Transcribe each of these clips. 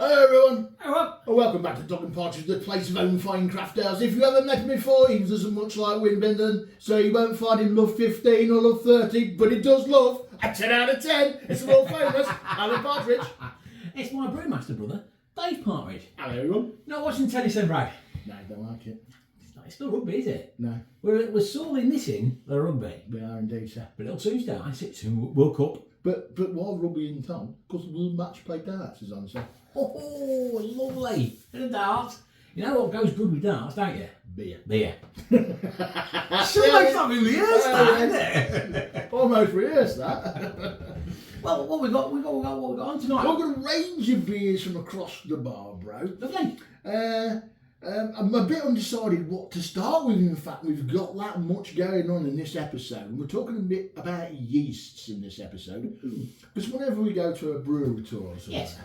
Hello everyone, Hello. and welcome back to Dog and Partridge, the place of own fine craft ales. If you haven't met him before, he doesn't much like Midland, so you won't find him love 15 or love 30, but he does love a 10 out of 10. It's the world famous Alan Partridge. It's my brewmaster brother, Dave Partridge. Hello everyone. Not watching tennis then, Brad? No, I don't like it. It's not rugby, is it? No. We're sorely missing the rugby. We are indeed, sir. But it'll soon start. It's soon World Cup. But while rugby in town, because we'll match play darts is on, sir. Oh, lovely. Bit of darts. You know what goes good with darts, don't you? Beer. Beer. Somebody's not been rehearsed that, isn't it? Almost rehearsed that. Well, what we got on tonight? We've got a range of beers from across the bar, bro. Lovely. I'm a bit undecided what to start with. In fact, we've got that much going on in this episode. And we're talking a bit about yeasts in this episode. Because whenever we go to a brewery tour or something, Yes.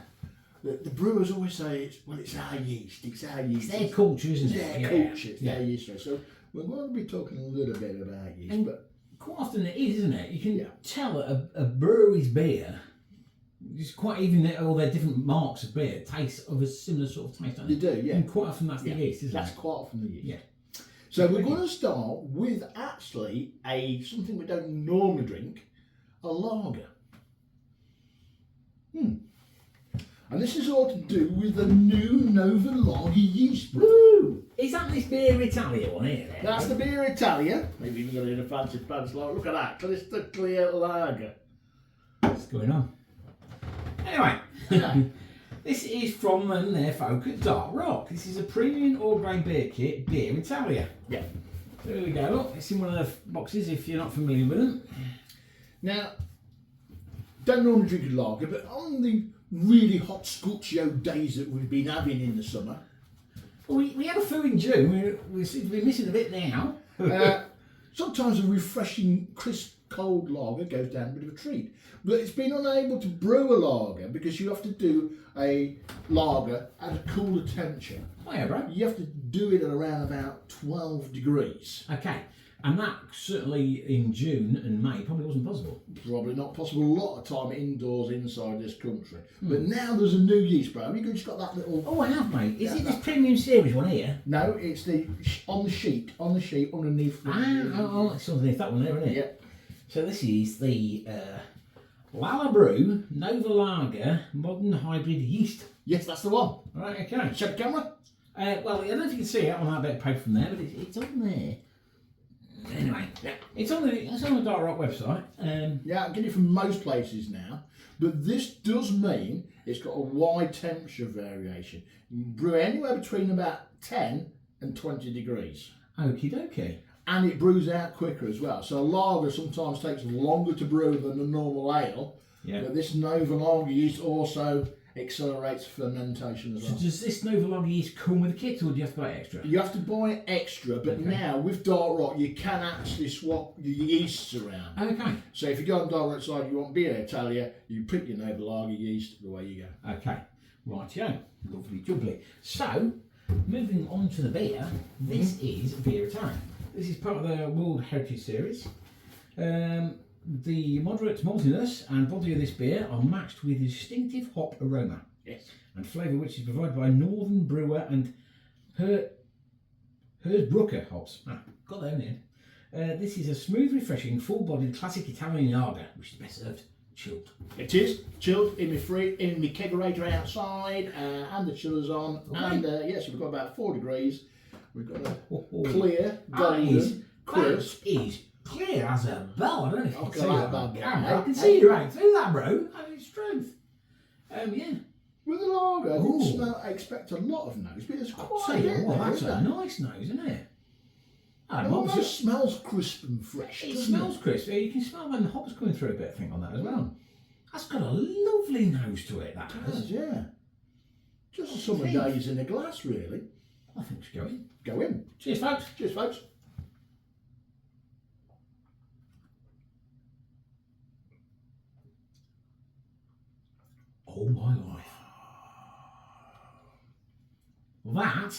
the brewers always say, it's our yeast, it's our yeast. It's their culture, isn't It's it? their culture, it's their yeast. So we're going to be talking a little bit about yeast. And but quite often it is, isn't it? You can tell a brewery's beer, it's quite even all their different marks of beer taste of a similar sort of taste, don't they they? do, yeah. And quite often that's the yeast, isn't That's it? quite often the yeast. Yeah. So we're going to start with actually something we don't normally drink, a lager. And this is all to do with the new Nova Lager yeast brew. Woo! Is that this Birra Italia one here? Then? That's the Birra Italia. Maybe even got it in a fancy pants like. Look at that, crystal clear lager. What's going on? Anyway, Yeah. this is from their folk at Darkrock. This is a premium all-grain beer kit, Birra Italia. Yeah. There we go. Look, it's in one of the boxes if you're not familiar with them. Now, don't normally drink a lager, but on the really hot Scorchio days that we've been having in the summer, Well, we had a few in June. We seem to be missing a bit now. sometimes a refreshing, crisp, cold lager goes down a bit of a treat. But it's been unable to brew a lager because you have to do a lager at a cooler temperature. Oh yeah, bro. You have to do it at around about 12 degrees. Okay, and that certainly in June and May probably wasn't possible. Probably not possible a lot of time indoors inside this country. But now there's a new yeast, bro. You've just got that little... Oh, I have, mate. Is it this premium series one here? No, it's the on the sheet underneath. It's underneath that one there, isn't it? Yeah. So this is the Lala Brew Nova Lager Modern Hybrid Yeast. Yes, that's the one. Right, okay. Check the camera. Well, I don't know if you can see it on that bit of paper from there, but it's on there. Anyway, it's on the Dark Rock website. Yeah, I get it from most places now. But this does mean it's got a wide temperature variation. You can brew anywhere between about 10 and 20 degrees. Okie dokie. And it brews out quicker as well. So a lager sometimes takes longer to brew than a normal ale. Yeah. But this Nova Lager yeast also accelerates fermentation as So well. does this Nova Lager yeast come with a kit, or do you have to buy extra? You have to buy extra, but now with Dark Rock you can actually swap your yeasts around. Okay. So if you go on Dark Rock side, you want Birra Italia, you pick your Nova Lager yeast, away you go. Okay. Rightio. Lovely jubbly. So, moving on to the beer, this is Birra Italia. This is part of the World Heritage Series. The moderate maltiness and body of this beer are matched with distinctive hop aroma. Yes. And flavour which is provided by Northern Brewer and Hersbrucker hops. Got there in the end. This is a smooth, refreshing, full-bodied classic Italian lager, which is best served chilled. It is chilled in the kegerator outside, and the chillers on. Okay. And yes, we've got about 4 degrees. We've got a Oh. clear, That is crisp. clear as a bell. I don't know if you can Okay, see like that on that, camera. yeah. I can see you right through that, bro. Oh, it's truth. Yeah. With a lager, I Ooh. didn't expect a lot of nose, but it's I'll quite tell a you bit what, there, that's isn't a it? nice nose, isn't it? It almost smells crisp and fresh. It doesn't smells crisp. You can smell when the hops coming through a bit, I think, on that as well. That's got a lovely nose to it, that It has. does, yeah. Just a summer days in a glass, really. I think it's going. Go in. Cheers, folks. Cheers, folks. Oh my life. That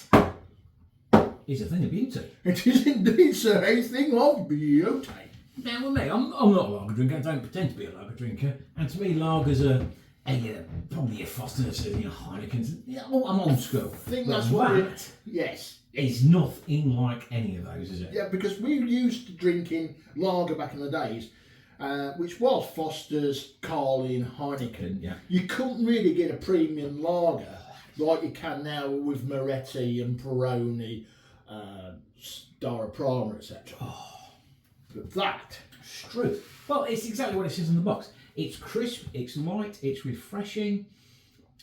is a thing of beauty. It is indeed, sir, a thing of beauty. Now with me, I'm not a lager drinker, I don't pretend to be a lager drinker, and to me lagers are Probably your Foster's and your Heineken's. Yeah, I'm old school. I think But that's what that yes. is nothing like any of those, is it? Yeah, because we used to drinking lager back in the days, which was Foster's, Carlin, Heineken. Yeah. You couldn't really get a premium lager like you can now with Moretti and Peroni, Star Prima, etc. But that, True. Well, it's exactly what it says on the box. It's crisp, it's light, it's refreshing.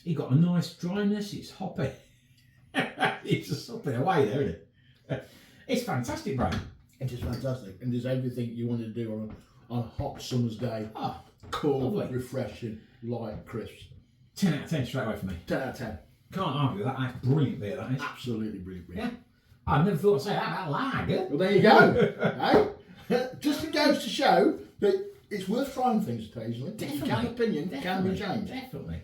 You got a nice dryness, it's hoppy. It's just hopping away there, isn't it? It's fantastic, bro. it is fantastic, and there's everything you want to do on a hot summer's day. Ah, Cool, lovely. refreshing, light, crisp. 10 out of 10 straight away for me. 10 out of 10. Can't argue with that. That's brilliant beer, that is. Absolutely brilliant. Yeah. I never thought I'd say that about lager. Well, there you go. Hey? Just it goes to show that it's worth trying things occasionally. Definitely. Your opinion can be changed. Definitely.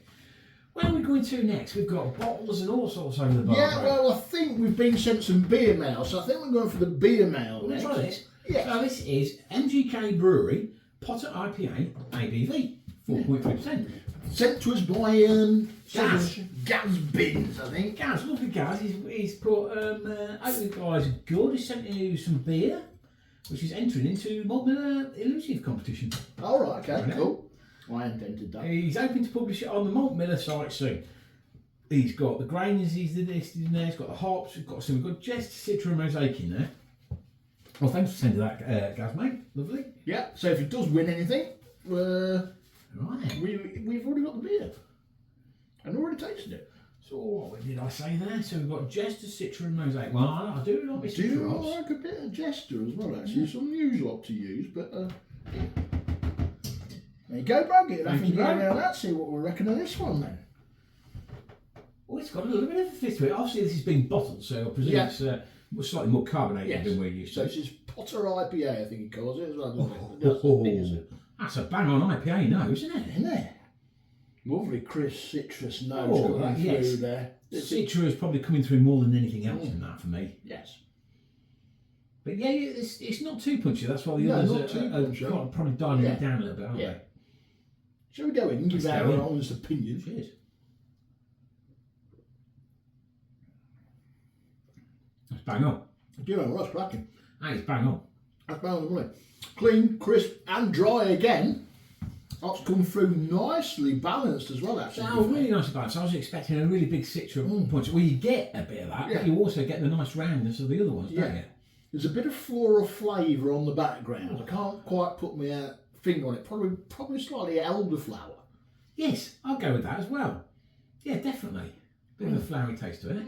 Where are we going to next? We've got bottles and all sorts over the bar. Yeah, bro. well, I think we've been sent some beer mail, so I think we're going for the beer mail We're going next. to try this. Yeah. So this is MGK Brewery Potter IPA ABV, 4.3%. Sent to us by Gaz. Gaz Bins, I think. Gaz, lovely Gaz. He's put, hope the guys are good. He's sent you some beer, which is entering into Malt Miller Elusive competition. All right, okay, Right. cool. I hadn't entered that. He's hoping to publish it on the Malt Miller site soon. He's got the grains, he's listed in there, he's got the hops, we've got some good Jest, Citra and Mosaic in there. Well, thanks for sending that, Gaz, mate. Lovely. Yeah, so if it does win anything, Right. we've already got the beer. And already tasted it. So what did I say there? So we've got Jester, Citra and Mosaic. Well, I do like my Do you Citra hops. like a bit of Jester as well, actually? It's unusual to use, but yeah. There you go, bro. Get it up Thank and you, go bro. around that. See what we reckon of this one then. Oh, it's got a little bit of a fizz to it. Obviously, this has been bottled, so I presume Yeah. it's slightly more carbonated Yes. than we're used So to. this is Potter IPA, I think he calls it as well. Oh, Doesn't it? Big as it. That's a bang on IPA now, isn't it? Isn't there? Lovely crisp citrus notes Oh, coming yes. through there. Citra is probably coming through more than anything else in that for me. Yes. But yeah, it's not too punchy. That's why the No, others not too punchy. probably dialing Yeah. it down a little bit, aren't Yeah. they? Shall we go in and give Let's our go in. honest opinion? Cheers. That's bang on. Do you know, that's cracking. That is bang on. That's bang on the money. Clean, crisp and dry again. That's come through nicely balanced as well, actually. So really nice balance. I was expecting a really big Citra punch. Well, you get a bit of that, Yeah. but you also get the nice roundness of the other ones, don't Yeah. you? There's a bit of floral flavour on the background. I can't quite put my finger on it. Probably slightly elderflower. Yes, I'll go with that as well. Yeah, definitely. Bit of a flowery taste to it.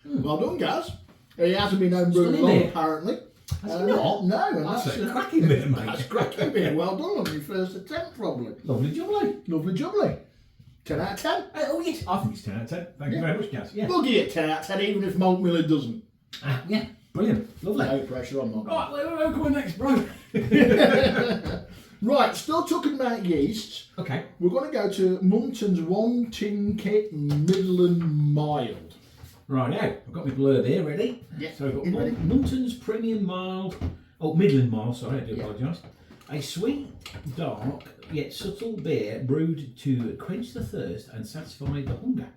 Well done, Gaz. He hasn't been home Still brewing in long, there? apparently. Has he not? No, and That's a cracking bit, mate. That's cracking beer. Well done on your first attempt, probably. Lovely jubbly. Lovely jubbly. 10 out of 10. Oh, yes, I think it's 10 out of 10. Thank you Yeah. very much, Gaz. Yeah. We'll give it 10 out of 10, even if Malt Miller doesn't. Yeah, brilliant. Lovely. No pressure on Malt Miller. Right, where are we going next, bro? Right, still talking about yeasts. Okay. We're going to go to Muntons 1 Tin Kit Midland Mild. Right now, I've got my blurb here ready. Yeah, So we've got you ready? Muntons Premium Mild, Midland Mild, sorry, I do Yeah. apologise. A sweet, dark, yet subtle beer brewed to quench the thirst and satisfy the hunger.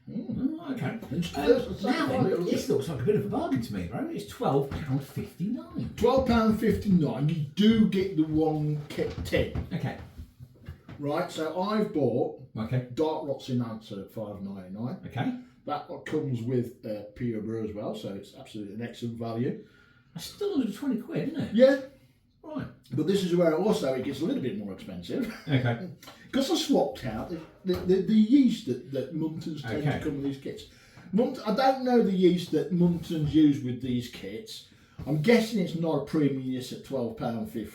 Oh, okay. Now then, this looks like a bit of a bargain to me, bro. It's £12.59. £12.59. You do get the 1 kit tin. Okay. Right, so I've bought Okay. Darkrock Enhancer at $5.99. Okay. That comes with Pure Brew as well, so it's absolutely an excellent value. That's still under 20 quid, isn't it? Yeah, Right. but this is where also it gets a little bit more expensive. Okay. Because I swapped out the yeast that Muntons tend to Okay. come with these kits. I don't know the yeast that Muntons use with these kits. I'm guessing it's not a premium yeast at £12.50.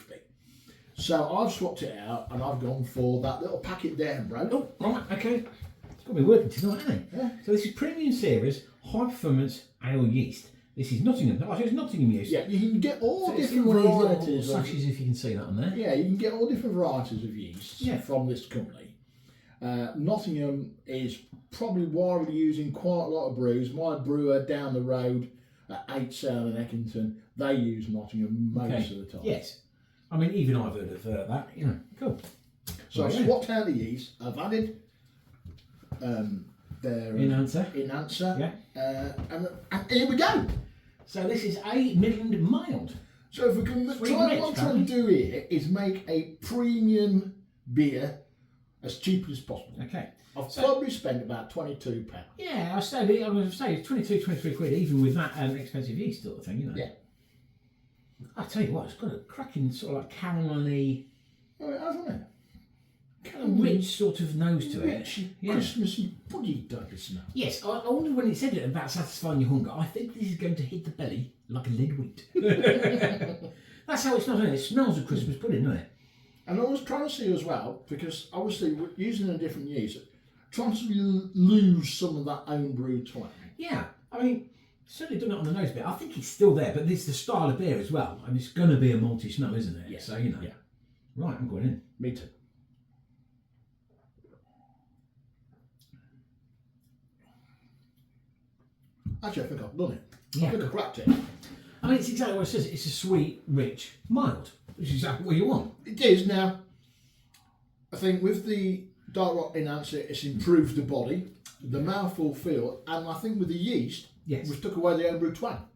So I've swapped it out and I've gone for that little packet there, bro. Oh, right, okay. It's got to be working tonight, hasn't it? Yeah. So this is Premium Series High Performance Ale Yeast. This is Nottingham. Oh, it's Nottingham yeast. Yeah, you can get all So it's different in one of these little varieties. Of, sashes, if you can see that on there. yeah, you can get all different varieties of yeasts Yeah. from this company. Nottingham is probably widely using quite a lot of brews. My brewer down the road at 8 Sale in Eckington, they use Nottingham most of the time. Yes. I mean, even I've heard of that. You know, cool. So I've swapped out the yeast. I've added their enhancer. Yeah. And here we go. So this is a Midland mild. So if we can try what I'm trying to do here is make a premium beer as cheap as possible. Okay. I've probably spent about £22. Yeah, I'm going to say 22, 23 quid, even with that expensive yeast sort of thing, you know. Yeah. I tell you what, it's got a cracking sort of like caramelly, hasn't it? Kind of rich sort of nose to it. Christmassy pudgy type of smell. Yes, I wonder when it said it about satisfying your hunger, I think this is going to hit the belly like a lead weight. That's how it smells, isn't it? It smells of Christmas pudding, doesn't it? And I was trying to see as well, because obviously we're using a different yeast, trying to lose some of that own brew twang. Yeah, I mean, certainly done it on the nose a bit. I think it's still there, but this is the style of beer as well. I mean, it's going to be a malty smell, isn't it? Yeah. So, you know. Yeah. Right, I'm going in. Me too. Actually, I think I've done it. Yeah. I think I've cracked it. I mean, it's exactly what it says. It's a sweet, rich, mild, which is exactly what you want. It is. Now, I think with the Darkrock enhancer, it's improved the body, the mouthful feel, and I think with the yeast, we've took away the homebrew twang.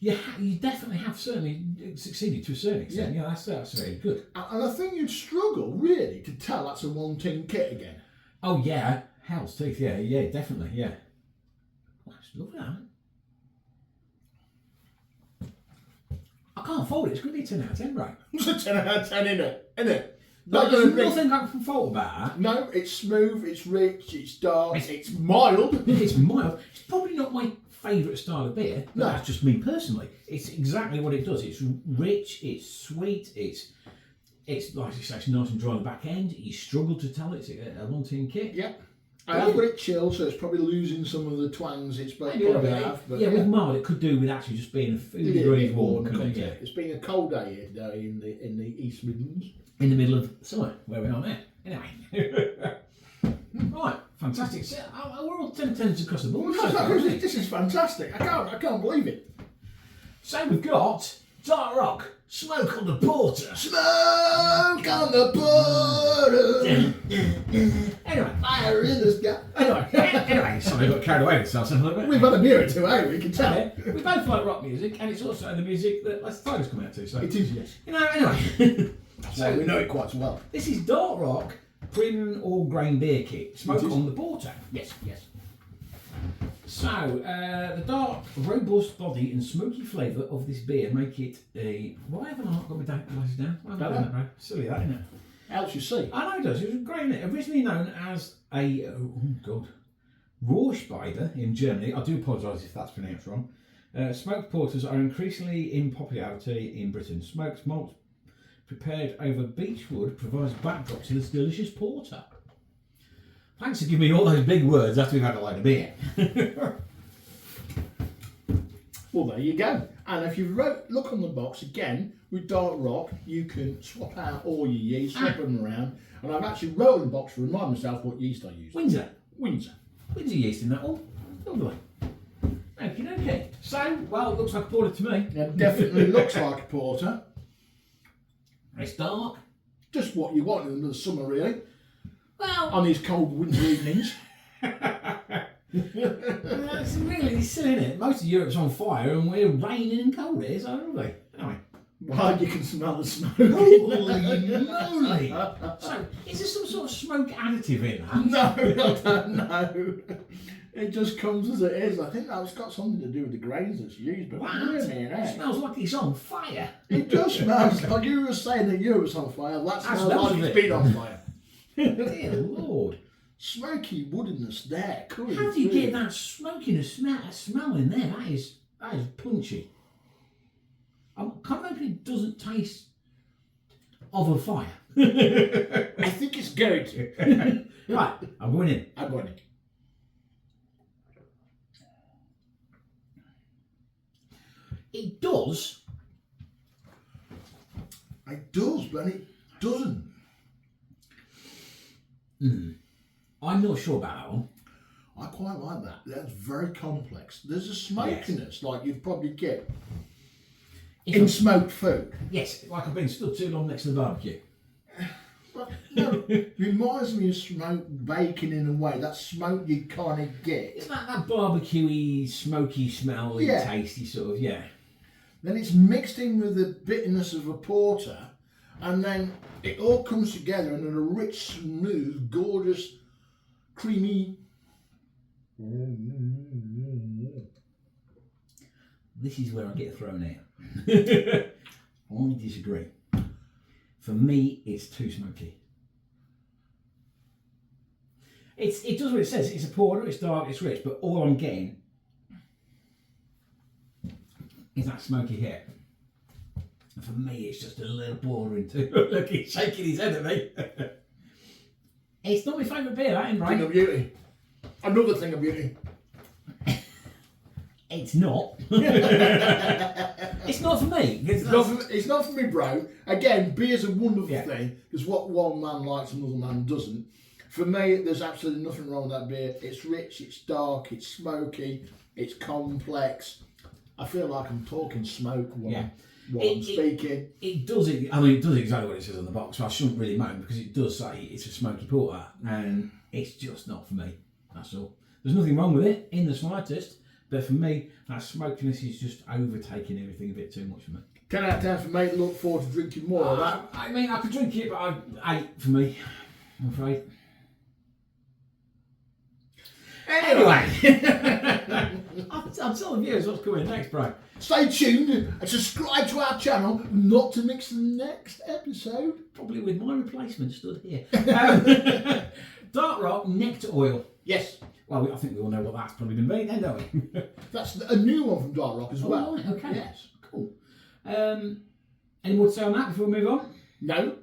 You definitely have certainly succeeded to a certain extent. Yeah, that's very good. And I think you'd struggle, really, to tell that's a one-tin kit again. Oh, yeah. Hell's teeth, yeah, definitely, yeah. Look at that. I can't fault it. It's going to be a 10 out of 10, right? It's a 10 out of 10, isn't it? There's nothing I can fault about that. No, it's smooth, it's rich, it's dark, it's mild. It's mild. It's probably not my favourite style of beer, but that's just me personally. It's exactly what it does. It's rich, it's sweet, it's like you say, it's nice and dry on the back end. You struggle to tell it's a one-tin kit. Yeah. I have got it chilled, so it's probably losing some of the twangs it's probably have. But with mild, it could do with actually just being a few degrees warm. It's been a cold day here in the East Midlands. In the middle of summer, where we are now. Anyway. Right, fantastic. So, we're all 10 tens across the board. This is fantastic. I can't believe it. So we've got Darkrock, Smoke on the Porter. Smoke on the Porter. Anyway, fire in the sky. Anyway, sorry, I got carried away with ourselves a little bit. We've had a beer or two, haven't we? You can tell. Yeah, we both like rock music, and it's also the music that Let's Tigers come out to. So it is, yes. You know, anyway. So we know it quite well. This is Darkrock Premium All Grain Beer Kit. Smoke on the Porter. Yes. So, the dark, robust body and smoky flavour of this beer make it a... Why haven't I not got my glasses down? Why haven't I done that, bro? Silly that, isn't it? Helps you see. I know it does. It was great, isn't it? Originally known as a... Rauschbiber in Germany. I do apologise if that's pronounced wrong. Smoked porters are increasingly in popularity in Britain. Smoked malt prepared over beechwood provides backdrop to this delicious porter. Thanks for giving me all those big words after we've had a load of beer. Well, there you go. And if you look on the box again with Darkrock, you can swap out all your yeast, swap them around. And I've actually wrote on the box to remind myself what yeast I use. Windsor yeast in that one. Lovely. Okay. So, well, it looks like a porter to me. It definitely looks like a porter. It's dark. Just what you want in the summer, really. Well, on these cold winter evenings. It's really silly, isn't it? Most of Europe's on fire and we're raining and cold here, so aren't we? Anyway. Well, you can smell the smoke. Holy moly! So, is there some sort of smoke additive in that? No, I don't know. It just comes as it is. I think that's got something to do with the grains that's used. But it smells like it's on fire. It does smell like you were saying that Europe's on fire. That smells like it's been on fire. Dear Lord. Smoky woodiness there. How do you get that smokiness smell in there? That is punchy. I'm kind of hoping it doesn't taste of a fire. I think it's going to. Right, I'm going in. I'm going in. It does. It does, but it doesn't. I'm not sure about that one. I quite like that. That's very complex. There's a smokiness like you'd probably get in smoked food. Yes, like I've been stood too long next to the barbecue. Well, no, it reminds me of smoked bacon in a way. That smoke you kind of get. It's like that barbecuey, smoky, smelly, tasty sort of, yeah. Then it's mixed in with the bitterness of a porter, and then it all comes together in a rich, smooth, gorgeous, creamy. This is where I get thrown out. I disagree. For me, it's too smoky. It does what it says. It's a porter, it's dark, it's rich, but all I'm getting is that smoky hit. And for me, it's just a little boring too. Look, he's shaking his head at me. It's not my favourite beer, that, right? Thing of beauty. Another thing of beauty. It's not. It's not for me. It's not for me, bro. Again, beer's a wonderful thing, because what one man likes, another man doesn't. For me, there's absolutely nothing wrong with that beer. It's rich, it's dark, it's smoky, it's complex. I feel like I'm talking smoke while I'm speaking. It does exactly what it says on the box, so I shouldn't really moan, because it does say it's a smoky porter, and it's just not for me. That's all. There's nothing wrong with it in the slightest. But for me, that smokiness is just overtaking everything a bit too much for me. 10 out of 10 for me. Look forward to drinking more of that. I mean, I could drink it, but 8 for me, I'm afraid. Anyway, I'll tell the viewers what's coming next, bro. Stay tuned and subscribe to our channel not to miss the next episode. Probably with my replacement stood here. Darkrock Nectar Oil. Yes. Well, I think we all know what that's probably going to be then, don't we? That's a new one from Darkrock as well. Right, okay. Yes. Cool. Any more to say on that before we move on? No.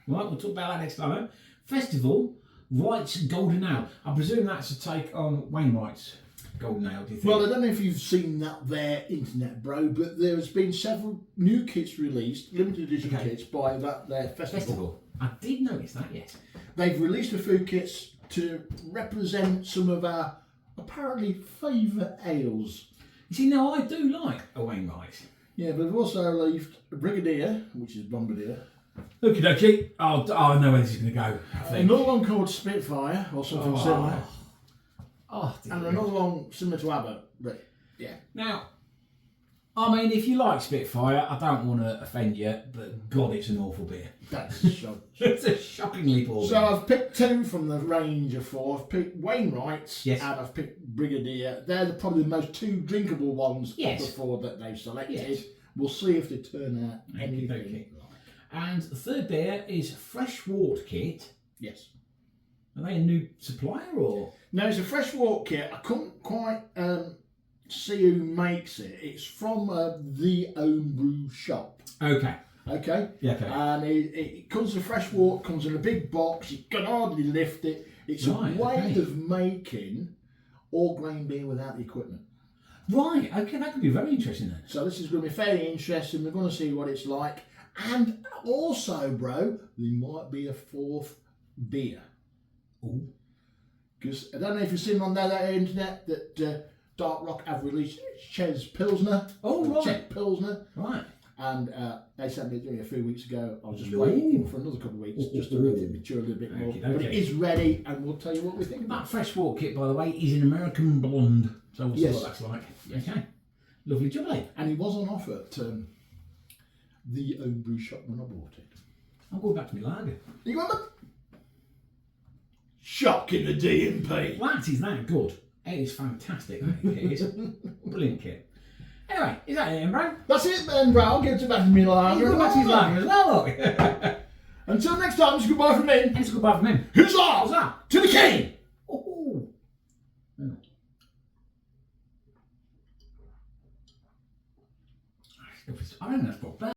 Right, we'll talk about that next time. Festival Wright's Golden Ale. I presume that's a take on Wainwright's Golden Ale, do you think? Well, I don't know if you've seen that there, internet bro, but there has been several new kits released, limited edition kits, by that there festival. I did notice that, yes. They've released a few kits to represent some of our apparently favourite ales. You see, now I do like a Wainwright. Yeah, but they've also released a Brigadier, which is Bombardier. Okie dokie. I know where this is going to go. Another one called Spitfire, or something similar. Oh, dear. And another one similar to Abbott. But yeah. Now, I mean, if you like Spitfire, I don't want to offend you, but God, it's an awful beer. That's shocking. It's a shockingly poor beer. So I've picked 2 from the range of 4. I've picked Wainwright's and I've picked Brigadier. They're probably the most 2 drinkable ones of the 4 that they've selected. Yes. We'll see if they turn out anything. Okay. And the third beer is Fresh Wort Kit. Yes. Are they a new supplier or? No, it's a Fresh Wort kit. I couldn't quite see who makes it. It's from the Homebrew shop. Okay. Okay. Yeah. Okay. And it comes with Fresh Wort, comes in a big box. You can hardly lift it. It's a way of making all grain beer without the equipment. Right. Okay, that could be very interesting then. So this is going to be fairly interesting. We're going to see what it's like. And also, bro, there might be a 4th beer. Ooh. Because I don't know if you've seen on the internet that Darkrock have released Ches Pilsner. Oh, right. Czech Pilsner. Right. And they sent me a few weeks ago. I was just waiting for another couple of weeks just to let it mature a little bit more. But it is ready, and we'll tell you what we think about that Fresh Wort Kit, by the way, is an American blonde. So we'll see what that's like. Yes. Okay. Lovely jubbly. And it was on offer at the Homebrew shop when I bought it. I'll go back to my lager. You want them? Shocking the DMP. That is that good. It is fantastic. It is. Brilliant kit. Anyway, is that it, bro? That's it then, bro. I'll get to back to me lager. You go back to his lager as well, look. Until next time, it's goodbye from me. And it's goodbye from him. Huzzah! Huzzah! To the king! Oh. I don't know if that's got better.